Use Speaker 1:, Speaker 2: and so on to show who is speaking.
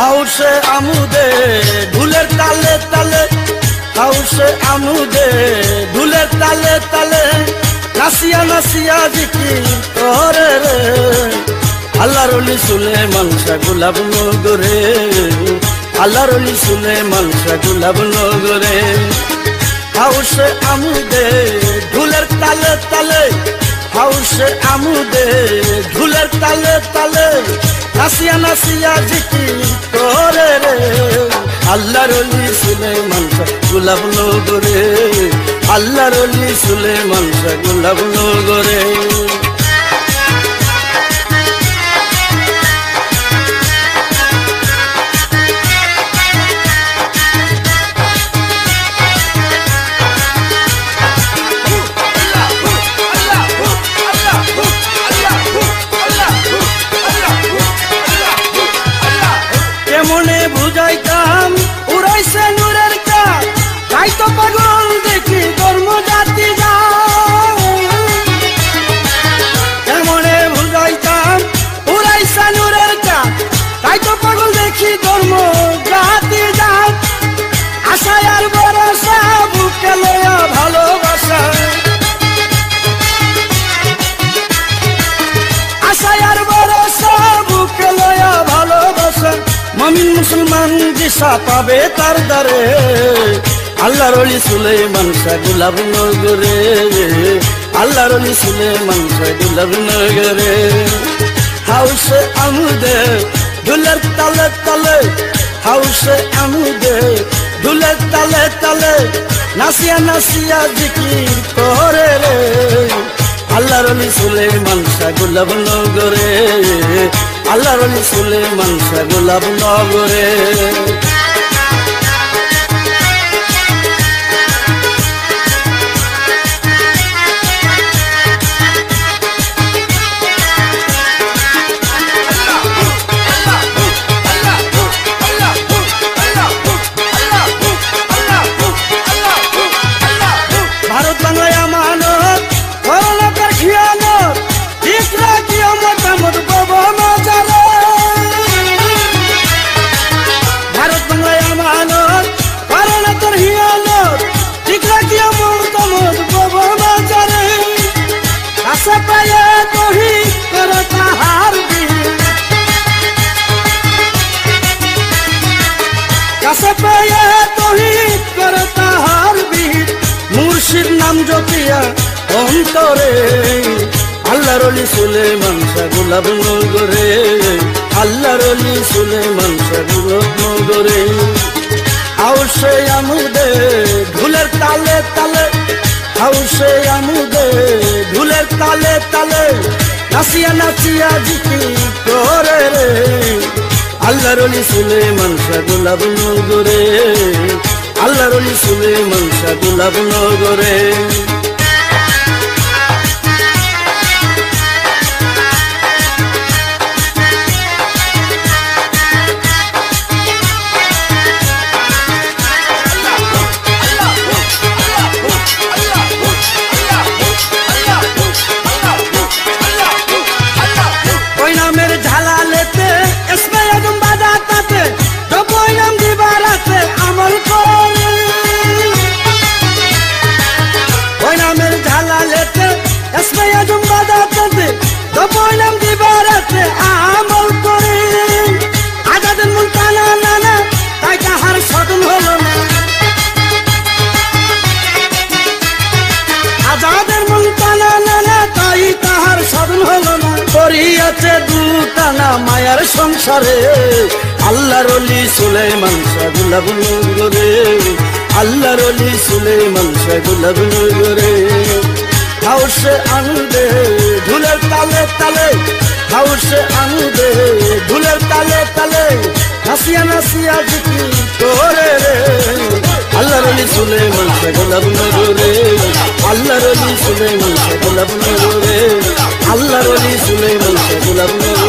Speaker 1: হাউসে আমুদে ঢুলের তালে তালে, হাউসে আমুদে ঢুলের তালে তালে, নাসিয়া নাসিয়া জিকির করে রে। আল্লাহর ওলি সুলেমান শাহ গোলাপ নগরে, আল্লাহর ওলি সুলেমান শাহ গোলাপ নগরে। হাউসে আমুদে ঢুলের তালে তালে, হাউসে আমুদে ঢুলের তালে তালে, নাসিয়া নাসিয়া জিকির করে রে। আল্লাহর ওলি সুলেমান শাহ গোলাপ নগরে, আল্লাহর ওলি সুলেমান শাহ গোলাপ নগরে। কেমনে বুঝাইতাম উড়াইছে নূরের কাজ, তাই তো পাগল দেখি ধর্ম জাতি যায়। কেমনে বুঝাইতাম উড়াইছে নূরের কাজ, তাই তো পাগল দেখি ধর্ম জাতি যায়। আশায় আর ভরসা বুকে লয়া ভালোবাসা, আশায় আর ভরসা বুকে লয়া ভালোবাসা। মমিন মুসলমান দিশা পাবে তার দ্বারে, আল্লাহর ওলি সুলেমান শাহ গোলাপ নগরে, আল্লাহর ওলি সুলেমান শাহ গোলাপ নগরে। হাউসে আমুদে ঢুলের তালে তালে, হাউসে আমুদে ঢুলের তালে তালে, নাসিয়া নাসিয়া জিকির করে রে। আল্লাহর ওলি সুলেমান শাহ গোলাপ নগরে, আল্লাহর ওলি সুলেমান শাহ গোলাপ নগরে। ভারত বাংলায় আমানত করোনা তার খিয়ানত, ইকরা কিয়ামত আমদ পাবো নজারে। ভারত বাংলায় আমানত করোনা তার খিয়ানত, ইকরা কিয়ামত আমদ পাবো নজারে। কাছে পায়ে কহি করে তাহার বীর, কাছে পায়ে কহি করে তাহার বীর। মুর্শিদ নাম জপিয়া অন্তরে, আল্লাহর ওলি সুলেমান শাহ গোলাপ নগরে, আল্লাহর ওলি সুলেমান শাহ গোলাপ নগরে। হাউসে আমুদে ঢুলের তালে তালে, হাউসে আমুদে ঢুলের তালে তালে, নাসিয়া নাসিয়া জিকির করে রে। আল্লাহর ওলি সুলেমান শাহ গোলাপ নগরে, আল্লাহর ওলি সুলেমান শাহ গোলাপ নগরে। ওই নামের ঝালালেতে এসমে আজম বাজাতাতে, ওই নাম দিবারাতে আমল করে। ওই নামের ঝালালেতে এসমে আজম বাজাতাতে, ওই নাম দিবারাতে আমল করে। আজাদের মন টানা নানা, তাই তাহার সদন হলো না। আজাদের মন টানা নানা, তাই তাহার সদন হলো না। করিয়াছে দুটানা মায়ার সংসারে, আল্লাহর ওলি সুলেমান শাহ গোলাপ নগরে, আল্লাহর ওলি সুলেমান শাহ গোলাপ নগরে। হাউসে আমুদে ঢুলের তালে তালে, হাউসে আমুদে ঢুলের তালে তালে, নাসিয়া নাসিয়া জিকির করে রে। আল্লাহর ওলি সুলেমান শাহ গোলাপ নগরে, আল্লাহর ওলি সুলেমান শাহ গোলাপ নগরে, আল্লাহর ওলি সুলেমান শাহ গোলাপ নগরে।